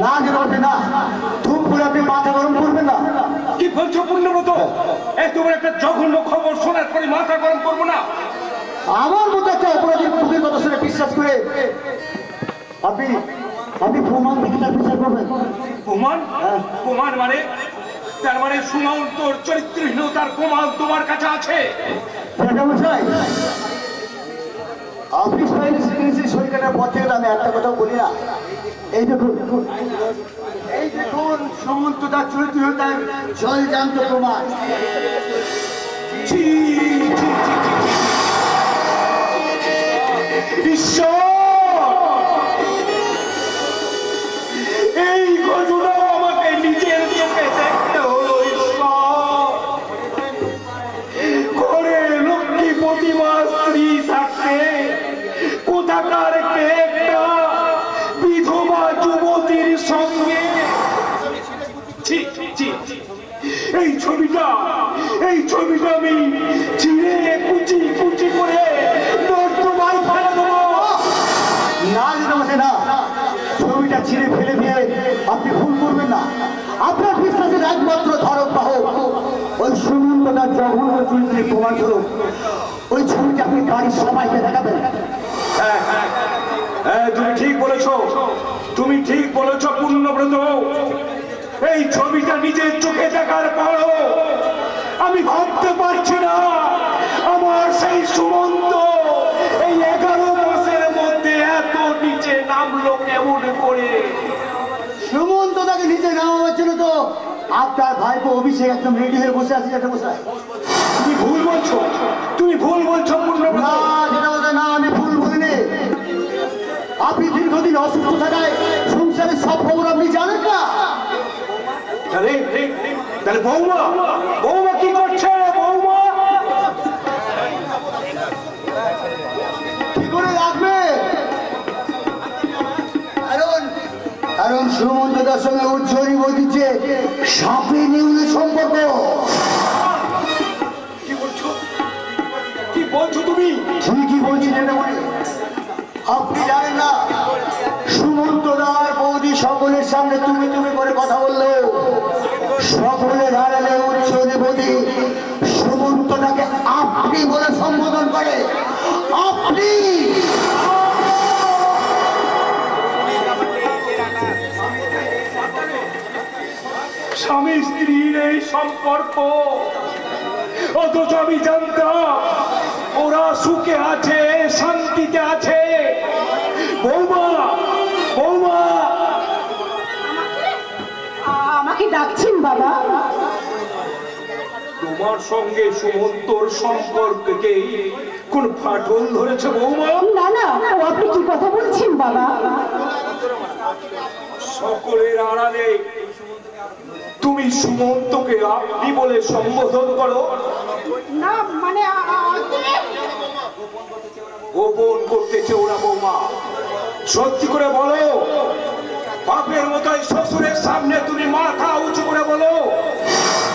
না যেতে না, ধূপ করে আপনি মাথা গরম করবেন না। কি বলছো পুণ্যব্রত? এই তোমার একটা জঘন্য খবর শোনার পরে মাথা গরম করবো না? আমার মতো একটা অপরাধীর মুখের কথা শুনে বিশ্বাস করে আপনি আপনি প্রমাণ দেখে তার বিচার করবেন? প্রমাণ? প্রমাণ মানে? তার মানে সুমন তোর চরিত্রহীনতার প্রমাণ তোমার কাছে আছে? ম্যাডামশাই, অফিস ফাইলে সিগনেচার সই কাটার পর থেকে আমি একটা কথা বলি না। এই দেখুন, এই দেখুন সুমন্ত তার চরিত্রহীনতার জলজান্ত প্রমাণ। ছি, ছি, ছি, ছি, ছি। ঈশ্বর, এই ঘটনা আমাকে নিজের চোখে দেখতে হলো। ঈশ্বর, ঘরে লক্ষ্মী প্রতিমা স্ত্রী থাকতে কোথাকার কে একটা বিধবা যুবতীর সঙ্গে। ছি, ছি, ছি। এই ছবিটা আমি চিড়ে কুচি কুচি করে নর্দমায় ফেলে দেবো। না যেতে বসে না, ছবিটা ছিঁড়ে ফেলে দিয়ে আপনি ভুল করবেন না। আপনার বিশ্বাসের একমাত্র ধারক বাহক ওই সুমন্তদার জঘন্য চরিত্রের প্রমাণ স্বরূপ ওই ছবিটা আপনি বাড়ির সবাইকে দেখাবেন। হ্যাঁ, তুমি ঠিক বলেছো, তুমি ঠিক বলেছো পুণ্যব্রত। এই ছবিটা নিজের চোখে দেখার পরও আমি ভাবতে পারছি না আমার সেই সুমন্ত এই 11 মাসের মধ্যে এত নিচে নামলো কেমন করে। সুমন্তদাকে নিচে নামাবার জন্য তো আপনার ভাইপো অভিষেক একদম রেডি হয়ে বসে আছে। যেটা বসে তুমি ভুল বলছো, তুমি ভুল বলছো পুণ্যব্রত। না যেটা বলছে না, আমি ভুল বলিনি। আপনি দীর্ঘদিন অসুস্থ থাকায় সংসারের সব খবর আপনি জানেন না। তাহলে বৌমা কি করছে? বৌমা কি করে রাখবে? কারণ সুমন্তদার সঙ্গে উজ্জ্বলী বলছে সাপে নিউলে সম্পর্ক। কি বলছো তুমি? ঠিকই বলছি যেটা বলি। আপনি জানেন না, সুমন্তদার বৌদি সকলের সামনে তুমি তুমি করে কথা বললো, সকলের আড়ালে উজ্জ্বলী বৌদি সুমন্তদাকে আপনি বলে সম্বোধন করে। আপনি স্বামী স্ত্রীর এই সম্পর্ক, অথচ আমি জানতাম ওরা সুখে আছে, শান্তিতে আছে। বৌমা, বৌমা, আমাকে ডাকছেন বাবা? তোমার সঙ্গে সুমন্তর সম্পর্ককে কোন ফাটল ধরেছে বৌমা? না না, ও আপনি কি কথা বলছেন বাবা? সকলের আড়ালে তুমি সুমন্তকে আপনি বলে সম্বোধন করো? না মানে গোপন করতেছে ওরা বৌমা। সত্যি করে বলো, বাপের মতোই শ্বশুরের সামনে তুমি মাথা উঁচু করে বলো,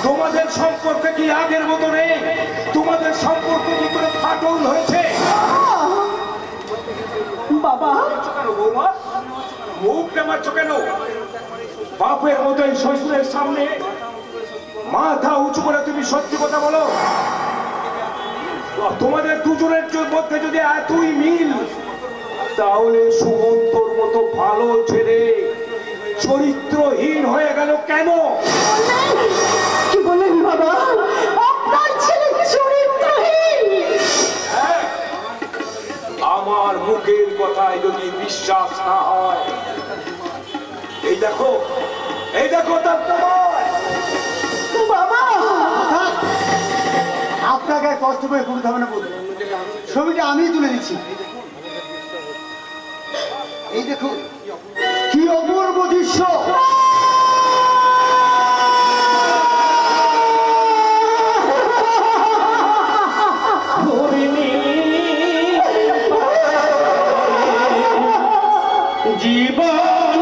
তোমাদের সম্পর্কে কি আগের মতো নেই? তোমাদের সম্পর্ক কি করে ফাটল হয়েছে? বাবা কেন বৌমা, মুখ নামাচ্ছ কেন? বাপের মতোই শ্বশুরের সামনে মাথা উঁচু করে তুমি সত্যি কথা বলো। তোমাদের দুজনের মধ্যে যদি এতই মিল, তাহলে সুমন্তর মতো ভালো ছেলে চরিত্রহীন হয়ে গেল কেন? কি বলেন বাবা? আপনার ছেলে চরিত্রহীন? হ্যাঁ, আমার মুখের কথায় যদি বিশ্বাস না হয়, এই দেখো তার প্রমাণ। বাবা আপনাকে আর কষ্ট করে করতে হবে না, বলুন ছবিটা আমি তুলে দিচ্ছি। এই দেখুন কি অপূর্ব দৃশ্য। জীবন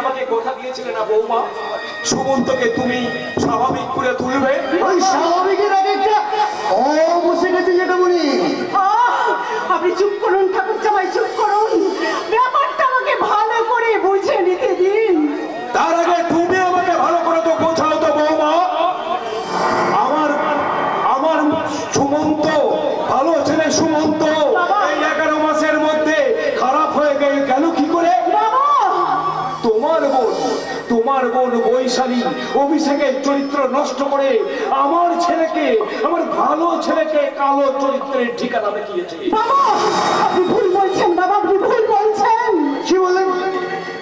আমাকে কথা দিয়েছিলে না বৌমা, সুমন্তকে তুমি স্বাভাবিক করে তুলবে? ওই স্বাভাবিকের আগে একটা বসে গেছে যেটা বলি। আপনি চুপ করুন ঠাকুর জামাই, চুপ করুন। ব্যাপারটা আমাকে ভালো করে বুঝে নিতে দিন। তার আগে তুমি আমাকে ভালো করে তো বোঝাও তো বৌমা। আমার আমার সুমন্ত ভালো ছেলে, সুমন্ত এই 11 মাসের মধ্যে খারাপ হয়ে গেল কি করে? তোমার বোন বৈশালী অভিষেকের চরিত্র নষ্ট করে আমার ছেলেকে, আমার ভালো ছেলেকে কালো চরিত্রের ঠিকানা দেখিয়েছে। বাবা আপনি ভুল বলছেন, বাবা আপনি ভুল বলছেন। কি বলেন,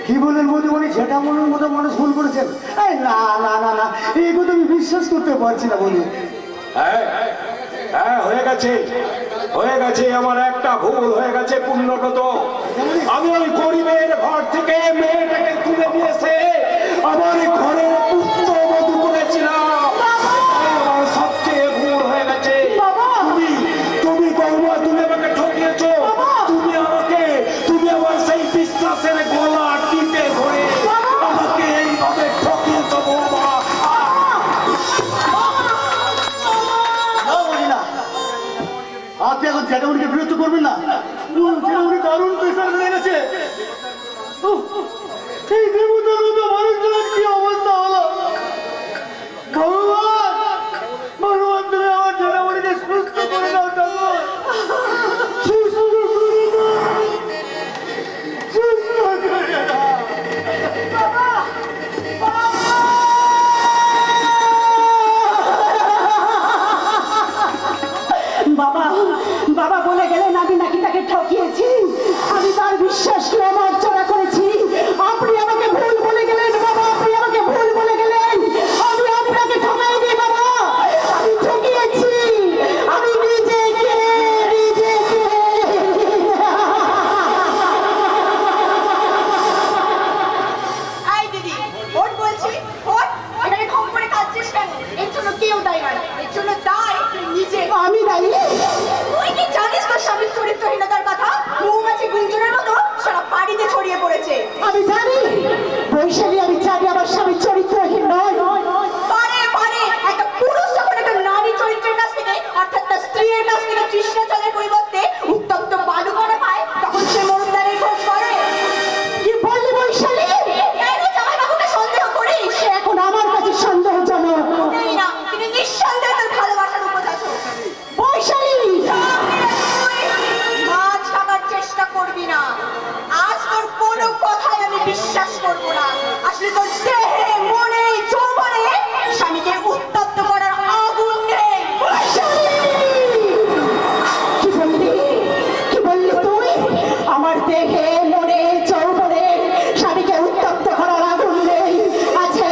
কি বলেন বৌদিমণি? যেটা মনের মতো মানুষ ভুল করেছেন? এই না না না না, এই কথা আমি বিশ্বাস করতে পারছি না বলি। হ্যাঁ হ্যাঁ, হয়ে গেছে হয়ে গেছে, আমার একটা ভুল হয়ে গেছে পুণ্যব্রত। আমি ওই গরিবের ঘর থেকে মেয়েটাকে তুলে নিয়েছে আমার ঘরে পুত্রবধূ করেছিলাম। আমার সবচেয়ে ভুল হয়ে গেছে। তুমি বৌমা, তুমি আমাকে ঠকিয়েছো। তুমি আমার সেই বিশ্বাসের গলা টিপে ধরে আমাকে এইভাবে ঠকিয়েছো বৌমা। না বলি না, আপনি এখন জ্যাঠামুড়িকে বিরক্ত করবেন না। জ্যাঠামুড়ি দারুণ প্রেশার হয়ে গেছে। উফ, এই দেবতার মতো মানুষগুলোর কি অবস্থা হলো! ভগবান, ভগবান তুমি আমার জ্যাঠামুড়িকে সুস্থ করে দাও ঠাকুর। সুস্থ করে দাও, সুস্থ করে দাও। বাবা বাবা বলে গেলেন আমি নাকি তাকে ঠকিয়েছি। আমি তার বিশ্বাসকে অমার্জনা করেছি। আপনি আমাকে ভুল বলে গেলেন বাবা, আপনি আমাকে ভুল বলে গেলেন। আমি আপনাকে ঠকাইনি বাবা, আমি ঠকিয়েছি আমি নিজেকে। আই দিদি, ওট বলছি, ওট। এখানে ঢং করে কাঁদছিস কেন? এর জন্য কেউ দায়ী নয়, এর জন্য দায় তুই নিজে। আমি দায়ী? তুই কি জানিস তোর স্বামীর চরিত্রহীনতার কথা? মৌমাছি গুঞ্জনের মতো সারা বাড়িতে ছড়িয়ে পড়েছে। আমি জানি বৈশালী, আমি জানি আমার স্বামী চরিত্রহীন নয়। পারে পারে একটা পুরুষ যখন একটা নারী চরিত্রের কাছ থেকে, অর্থাৎ তার স্ত্রীর কাছ থেকে তৃষ্ণা জলের পরিবর্তে উত্তপ্ত বালু করা পায়, তখন সে মরুদ্যানের খোঁজ করে। কি বললি বৈশালী? কেন জামাইবাবুকে সন্দেহ করিস? সে এখন আমার কাছে সন্দেহজনক। নেই না, তিনি নিঃসন্দেহে তোর ভালোবাসার উপযাচক। বৈশালী মাছ খাবার চেষ্টা করবি না। আজ তোর কোনো কথাই আমি বিশ্বাস করবো না। আসলে তোর দেহে, মনে, যৌবনে স্বামীকে উত্তপ্ত করার আগুন নেই। কি বললি, কি বললি তুই? আমার দেহে, মনে, যৌবনে স্বামীকে উত্তপ্ত করার আগুন নেই? আছে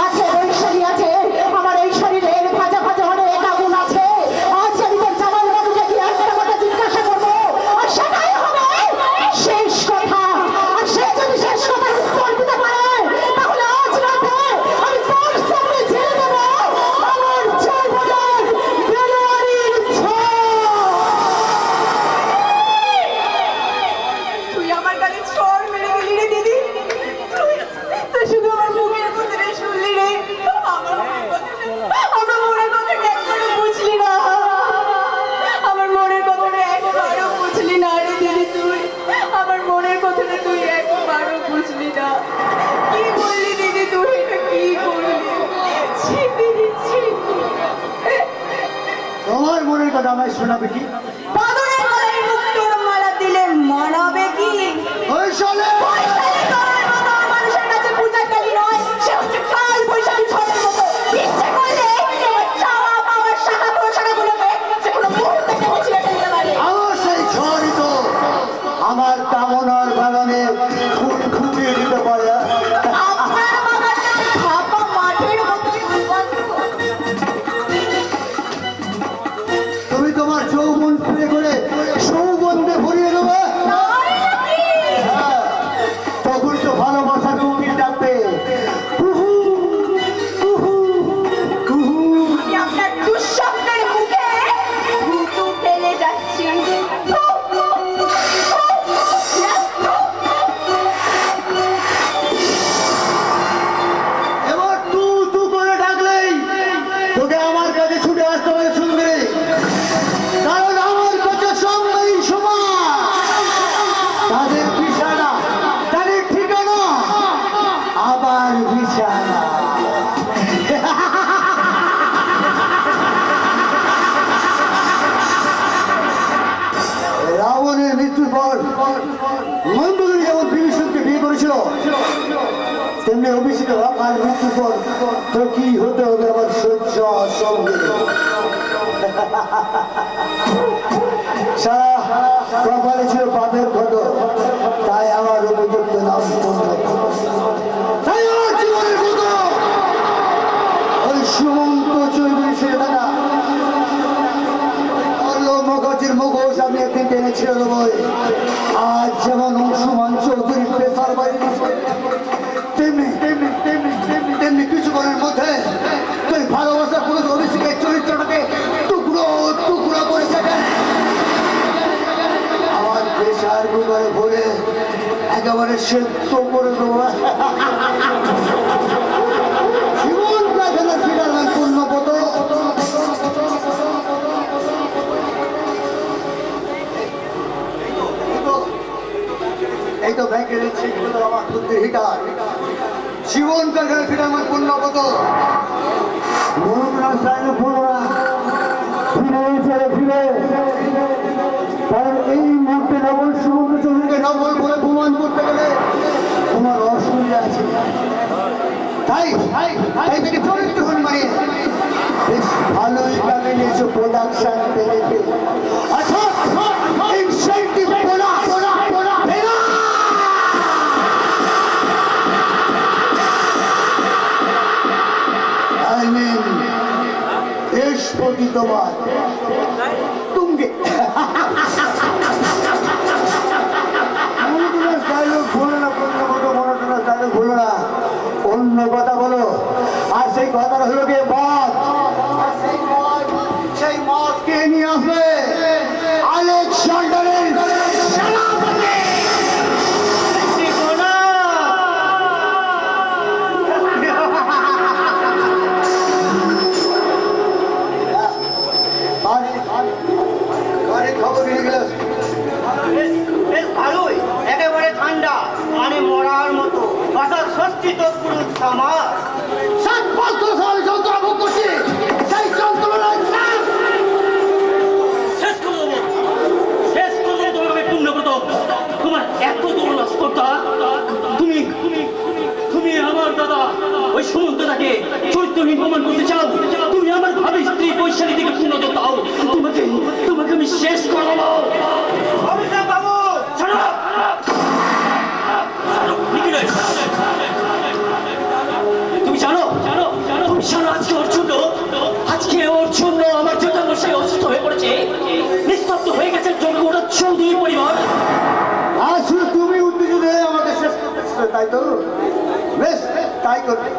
আছে বৈশালী, আছে। আমার এই শরীরের ভাজা ভাজা অনেক আগুন আছে। আজ আমি তোর জামাইবাবুকে কি একটা কথা জিজ্ঞাসা করবো, আর সেটাই হবে শেষ কথা। আর সে যদি শেষ কথার উত্তর দিতে পারে, তাহলে আজ রাতে আমি তোর সামনে ছেড়ে দেবো আমার যৌবনের বেলোয়ারির তুই আমার গালে চড় মেরে গেলি রে দিদি। তুই শুধু আমার মুখের কথাটা শুনলি রে, আমার মনের কথাটা একবারও বুঝলি না। আমার মনের কথাটা একবারও বুঝলি না রে দিদি। তুই আমার মনের কথাটা তুই একবারও বুঝলি না। কি বললি দিদি তুই? এটা কি করলি? ছি দিদি, ছি। তোমার মনের কথা আমায় শোনাবে কি? বাদরের গলায় মুক্তোর মালা দিলে মানাবে কি? বৈশালী! বৈশালী গলার মতো আর মানুষের কাছে পূজার কালী নয়, সে হচ্ছে কাল বৈশাখী ঝড়ের মতো। ইচ্ছে করলে তোমার চাওয়া পাওয়ার শাখা প্রশাখাগুলোকে যে কোনো মুহূর্তে কেটে ছিঁড়ে ফেলতে পারে। আমার সেই ঝড়ই তো আমার কামনার বাগানে ফুল ফুটিয়ে দিতে পারে। আপনার বাগানটা ফাঁকা মাঠের মতো উন্মুক্ত। তুমি তোমার যৌবন ফিরে করে অভিষেক অকাল মৃত্যুর পর তো কি হতে হবে আমার সহ্য সঙ্গে সারা কপালে ছিল পাপের ক্ষত, তাই আমার উপযুক্ত নাম তাই আমার জীবনের মতো ওই সুমন্ত চৌধুরী ছিল দাদা মুখার্জির মুখোশ আমি একদিন টেনেছিল বই। আজ যেমন অংশুমান চৌধুরীর পেশার বাইরে তেমনি তেমনি তেমনি তেমনি তেমনি কিছুক্ষণের মধ্যে তুই ভালোবাসার পুরুষ অভিষেকের চরিত্রটাকে টুকরো টুকরো করে ফেলেন। আমার পেশার বুকে ভরে একেবারে সেদ্ধ করে দেবো। জীবন প্রার্থনা ফিরালেন পূর্ণপত। এই তো ব্যাংকের চেকগুলো আমার বুদ্ধির হিটার। জীবন কারখানা ফিরে আমার পূর্ণপত। ফিরে কারণ এই মুহূর্তে নবল সুমন্ত চৌধুরীকে নবল বলে প্রমাণ করতে গেলে তোমার অসুবিধা আছে। তাই তাই থেকে চরিত্র হন মানে বেশ ভালোই টাকা নিয়েছো প্রোডাকশন পেলে আচ্ছা ইনসেন্টিভ দেশপতি তোমার তুঙ্গে ডায়লগ ভুলো না, মনোটনাস ডায়লগ ভুলো না, অন্য কথা বলো। আর সেই কথাটা হলো গিয়ে মদ। সেই মদ কে নিয়ে আসবে? আলেকজান্ডারের সেনাপতি খবর নিয়ে গেল। বেশ ভালোই, একেবারে ঠান্ডা, মানে মরার মতো। বাসার ষষ্ঠী তো পুরুষ আমার 7 বছর ধরে যন্ত্রণা ভোগ করছি, সেই যন্ত্রণার শেষ করে দেবো, শেষ করে দেবো তোমাকে পূর্ণব্রত। তোমার এত দুর্লভতা, তুমি তুমি আমার দাদা ওই সুমন্তটাকে চরিত্রহীন প্রমাণ করতে চাও। তুমি আমার ভাবি স্ত্রী বৈশালী থেকে পূর্ণত দাও। তোমাকে তোমাকে আমি শেষ করে দেবো। অভিষেক বাবু ছাড়ো, তুমি জানো তুমি জানো আজকে ওর জন্য আমার জেঠামশাই অসুস্থ হয়ে পড়েছে, নিস্তব্ধ হয়ে গেছে জনগণ চৌধুরী পরিবার। আসলে তুমি উত্তেজিত হয়ে আমাকে শেষ করতেছিল, তাই তো? বেশ তাই করবে।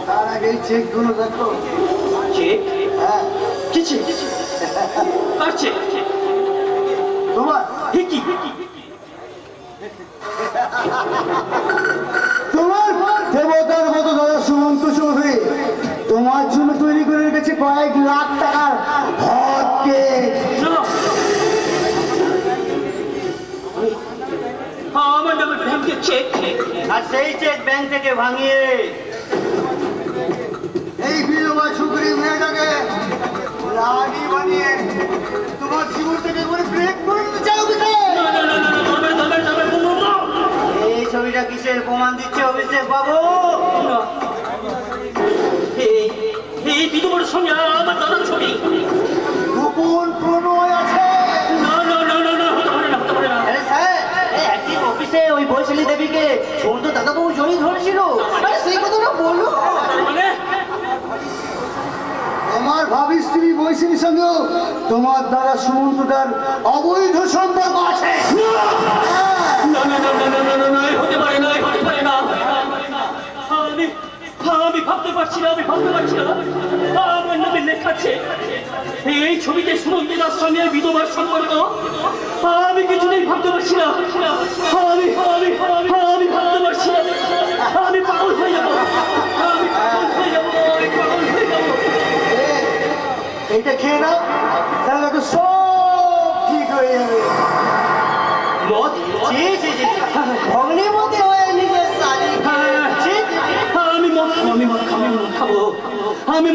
তার আগে এই চেকগুলো দেখো। চেক? হ্যাঁ কি চেক? কার চেক? তোমার কি তোমার দেবতার মতো দাদা সুমন্ত চৌধুরী তোমার জন্য তৈরি করে রেখেছে কয়েক লাখ টাকার হট কেক। আমার নামে ব্যাংকের চেক, আর সেই চেক ব্যাংক থেকে ভাঙিয়ে এই বিধবা সুন্দরী মেয়েটাকে রানী বানিয়ে তোমার জীবন থেকে করে ব্রেক করে দিতে চাও কিসে? এই ছবিটা কিসের প্রমাণ দিচ্ছে অভিষেক বাবু? এই বিধবার সঙ্গে আমার দাদার ছবি। গোপন প্রণয় আছে। অফিসে ওই বৈশালী দেবীকে সুমন্ত দাদাবাবু জড়িয়ে ধরেছিল, আরে সেই কথাটা বলো। আমার ভাবি স্ত্রী বৈশালীর সঙ্গেও তোমার দ্বারা সুমন্তদার অবৈধ সম্পর্ক আছে। হতে পারে না। আমি ভাবতে পারছি না, আমার নামে লেখা আছে এই ছবিতে সুমন্তিদার সঙ্গে বিধবার সম্পর্ক। আমি কিছুতেই ভাবতে পারছি না, আমি ভাবতে পারছি না। আমি পাগল হয়ে যাবো। এইটা খেয়ে নাও, তাহলে তো সব ঠিক হয়ে যাবে। মদ? অগ্নিমতি হয়ে নিজের শাড়ি আমি মদ খাবো, আমি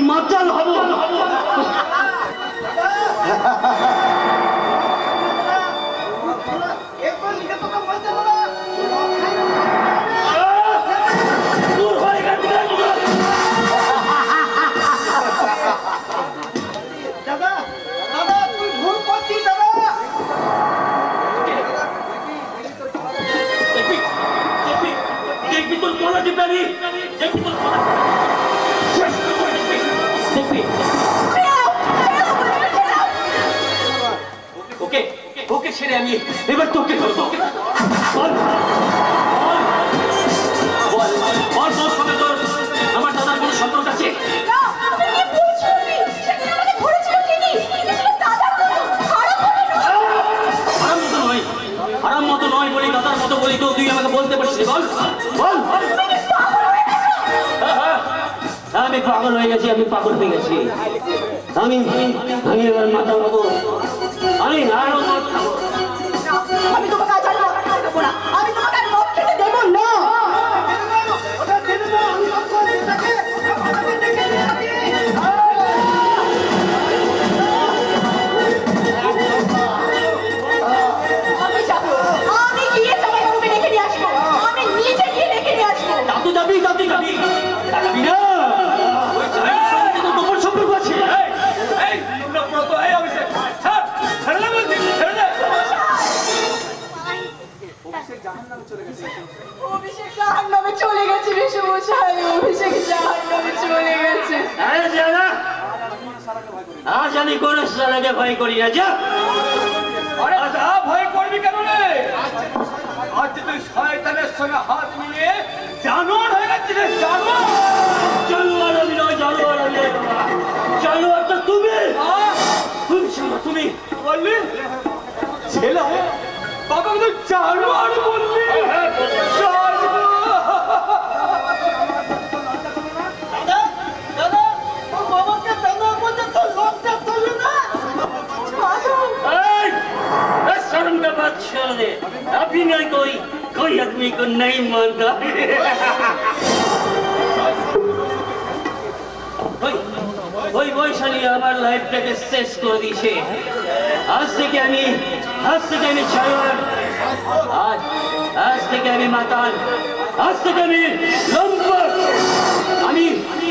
মাতাল হব। আমি দেখি তোর কথা। দেখবি ওকে ওকে ছেড়ে আমি এবার তোকে করবো। বল বল বল বল তোর সঙ্গে তোর আমার দাদার কোনো সম্পর্ক আছে? না, তুমি কি বলছো? সেদিন আমাকে ধরেছিল ঠিকই, কিন্তু সেটা দাদার মতো, খারাপ হবে না। হারাম মতো নয়, হারাম মতো নয় বলি, দাদার মতো বলি, তো তুই আমাকে বলতে পারছিস? বল বল। আমি পাগল হয়ে গেছি, আমি পাগল হয়ে গেছি। আমি আমি এবার মাথা মতো আমি আরো মদ খাবো। না, আমি তোমাকে আজ আর মদ খেতে দেবো না। আমি তোমাকে আর মদ খেতে দেবো না। আমি যাবো, আমি গিয়ে জামাইবাবুকে ডেকে নিয়ে আসবো। আমি নিজে গিয়ে ডেকে নিয়ে আসবো। তাতু যাবি তাতু যাবি যাবি না? ওই জামাইয়ের সঙ্গে তো তোর সম্পর্ক আছে। অভিষেক জাহান্নামে চলে গেছে মেসোমশাই, অভিষেক জাহান্নামে চলে গেছে। আরে যা না, আজ আমি কোন সালাকে ভয় করি না। যা আরে যা, ভয় করবি কেন রে? আজ তুই শয়তানের সঙ্গে হাত মিলিয়ে জানোয়ার হয়ে গেছিস। জানোয়ার জানোয়ার আমি নয়, জানোয়ার আমি নয় বাবা। জানোয়ার তো তুমি। তুমি শালা, তুমি বললি ছেলে বাবা তো জানোয়ার বললি। এই, ए शर्म का बात छोड़ दे। अभी नहीं कोई आदमी को नहीं मानता। ওই বৈশালী আমার লাইফটাকে শেষ করে দিয়েছে। আজ থেকে আমি জানোয়ার, আজ থেকে আমি মাতাল, আজ থেকে আমি লম্পট।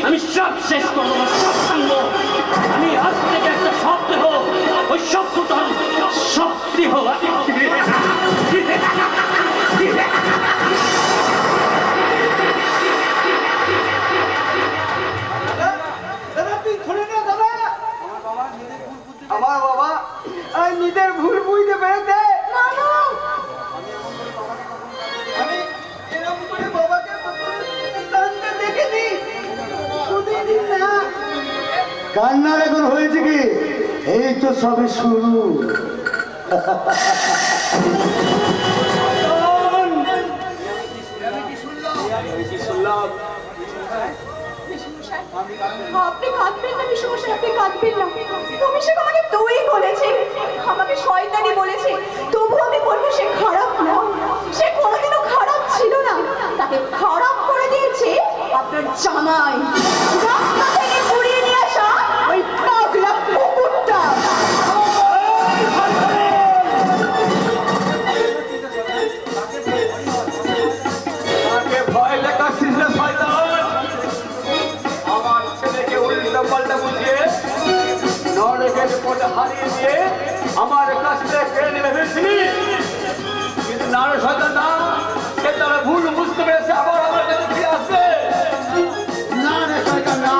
আমি সব শেষ করবো, সব ভাঙবো। আমি আজ থেকে একটা শব্দ হোক, ওই শব্দটা শক্তি হোক। আমার বাবা আর নিজের ভুল বুঝতে পেরেছে। আমি এরকম করে বাবাকে কান্না দেখিনি কোনদিন না। কান্নার এখন হয়েছে কি? এই তো সবে শুরু। আপনি কাঁদবেন না মেসোমশাই, আপনি কাঁদবেন না। অভিষেক আমাকে তুই বলেছে, আমাকে শয়তানি বলেছে, তবু আমি বলবো সে খারাপ না। সে কোনোদিনও খারাপ ছিল না। তাকে খারাপ করে দিয়েছে আপনার জামাই, রাস্তা থেকে ঘুরিয়ে নিয়ে আসা ওই পাগলা কুকুরটা। তাকে ভয় দেখাচ্ছিস রে শয়তান। আমার ছেলেকে উল্টা পাল্টা বুঝিয়ে নরকের পথে হারিয়ে দিয়ে আমার কাছ থেকে কেড়ে নিয়ে ভেবেছিলি, কিন্তু না রে শয়তান না, সে তারা ভুল বুঝতে পেরেছে, আবার আমার কাছে ফিরে আসবে। না রে শয়তান না,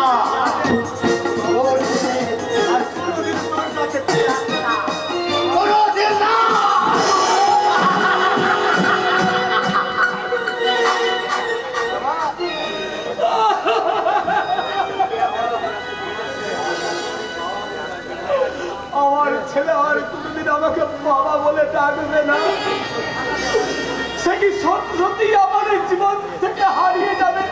ওর ছেলে আর কোনোদিন তোর কাছে ফিরে আসবে না। কোনোদিন না। আমার ছেলে আর কোনোদিন আমাকে বাবা বলে ডাকবে না। সে কি সত্যি আমার এই জীবন থেকে হারিয়ে যাবে?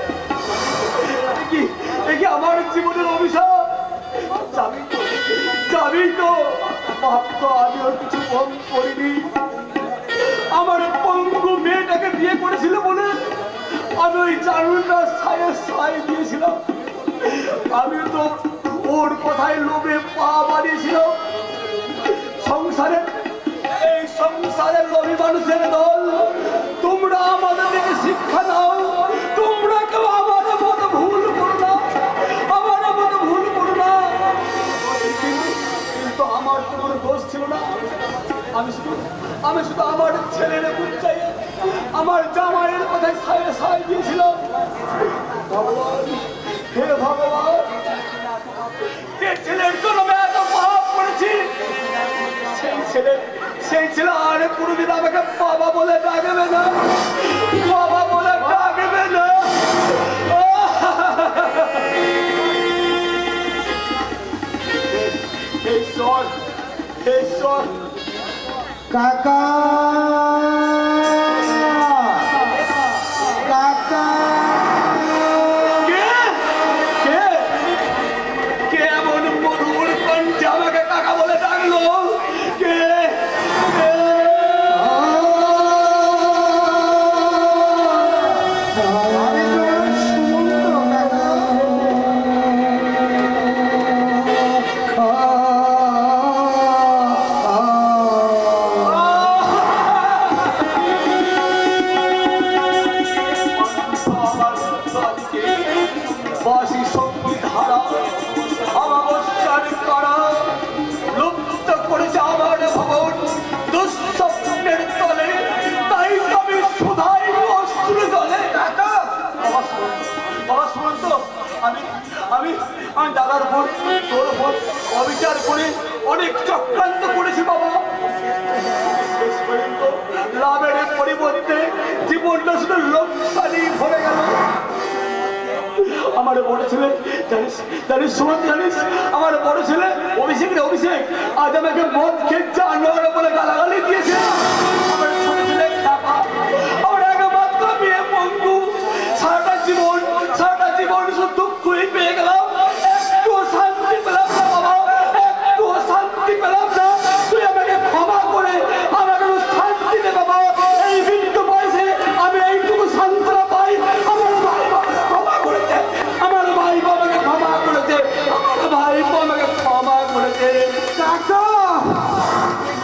এ কি আমার জীবনের অভিশাপ? যাবি তো পাপ তো আমিও কিছু কম করিনি। আমার পঙ্গু মেয়েটাকে বিয়ে করেছিল বলে আমি ওই চারুলটা ছায় দিয়েছিলাম। আমি তো ওর কথায় লোভে পা বাড়িয়েছিল। এই সংসারের লোভী মানুষের দল, তোমরা আমাদের থেকে শিক্ষা দাও। তোমরা কেউ আমার মতো ভুল করো না, আমার মতো ভুল করো না। কিন্তু আমার তো কোনো দোষ ছিল না। আমি শুধু আমার ছেলের বুঝ চাই, আমার জামাইয়ের কথায় ছায়ে ছায় দিয়েছিলাম। ভগবান, হে ভগবান, যে ছেলের জন্য আমি এত পাপ করেছি, সেই ছেলে আর কোনোদিন আমাকে বাবা বলে ডাকবে না, বাবা বলে ডাকবে না। ঈশ্বর, ঈশ্বর, কাকা কাকা কে কে কে এমন মধুর কণ্ঠে আমাকে কাকা বলে ডাকলো? কে কে? আমি তোমার সুমন্ত কাকা। বাসি সঙ্গীত হারা অমাবস্যার করা লুপ্ত করেছে আমার ভবন দুঃস্বপ্নের তলে, তাই আমি সুধাই অস্ত্র জলে। বাবা শুনুন তো, আমি আমি আমি দাদার উপর তোর উপর অবিচার করে অনেক চক্রান্ত করেছি বাবা। শেষ পর্যন্ত লাভের পরিবর্তে জীবনটা শুধু লোকসানি ভরে গেল। আমার বড় ছেলে জানিস জানিস সুমন জানিস, আমার বড় ছেলে অভিষেক রে অভিষেক আজ আমাকে মদ খেয়ে জানোয়ার বলে গালাগালি দিয়েছে। আমার ছোট ছেলে খ্যাপা, আমার একমাত্র মেয়ে পঙ্গু, সারাটা জীবন শুধু দুঃখই পেয়ে গেলাম, একটু শান্তি পেলাম না বাবা, একটু শান্তি পেলাম না। তুই আমাকে ক্ষমা করে আমাকে শান্তি দে বাবা। এই বৃদ্ধ বয়সে আমি এইটুকু শান্তিটা পাই। আমার ভাই বাবাকে ক্ষমা করেছে, আমার ভাই বাবাকে ক্ষমা করেছে, আমার ভাই বাবাকে ক্ষমা করেছে। কাকা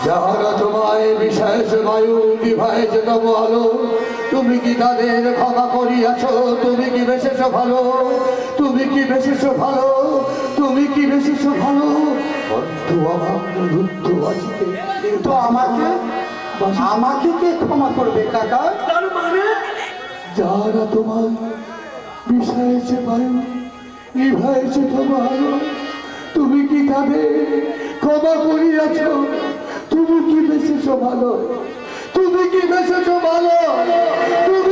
যাহারা তোমায় বিশেষ বায়ু বিভায় যেত আলো, তুমি কি তাদের ক্ষমা করিয়াছ? তুমি কি বিশেষ ভালো? তুমি কি বিশেষ ভালো? তুমি কি বিশেষ ভালো? অর্থ আমার রুদ্ধ আজকে, কিন্তু আমাকে কে ক্ষমা করবে কাকা? তার মানে যারা তোমার বিষয়েছে বায়ু নিভাইছে তোমার আলো, তুমি কি তাদের ক্ষমা করিয়াছ? তুমি কি বেশিছ ভালো? তুমি কি বেশিছ ভালো? তুমি